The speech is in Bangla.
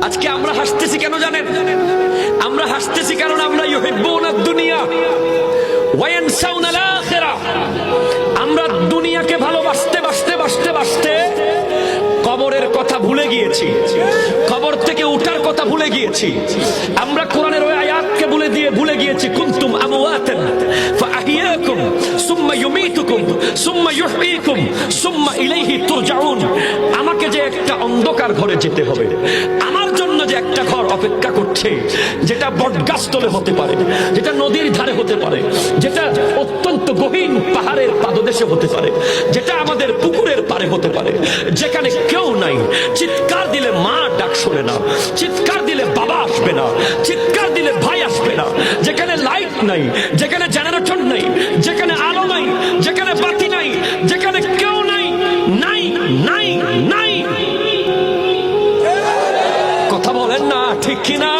আজকে আমরা হাসতেছি কেন জানেন? আমরা হাসতেছি কারণ আমরা ইউহিব্বুনা দুনিয়া ওয়া ইয়ানসাউনাল আখিরাহ। আমরা দুনিয়াকে ভালোবাসতে বাসতে বাসতে বাসতে কবরের কথা ভুলে গিয়েছি, কবর থেকে উঠার কথা ভুলে গিয়েছি। আমরা কোরআনের ওই আয়াতকে ভুলে গিয়েছি, কুনতুম আমওয়াতান ফাআহইয়াকুম সুম্মা ইউমীতুকুম সুম্মা ইউহয়ীকুম সুম্মা ইলাইহি তুরজাউন। আমাকে যে একটা অন্ধকার ঘরে যেতে হবে, আমার জন্য যে একটা ঘর অপেক্ষা করছে, যেটা বটগাছতলে হতে পারে, যেটা নদীর ধারে হতে পারে, যেটা অত্যন্ত গহীন পাহাড়ের পাদদেশে হতে পারে, যেটা আমাদের পুকুরের পারে হতে পারে, যেখানে কেউ নাই। চিৎকার দিলে মা ডাক শোনে না, চিৎকার দিলে বাবা আসবে না, চিৎকার দিলে ভাই আসবে না, যেখানে লাইট নাই, যেখানে জেনারেটর নাই, যেখানে আলো নাই, যেখানে বাতি নাই, যেখানে কেউ নাই, নাই নাই নাই। কথা বলেন না ঠিক কিনা?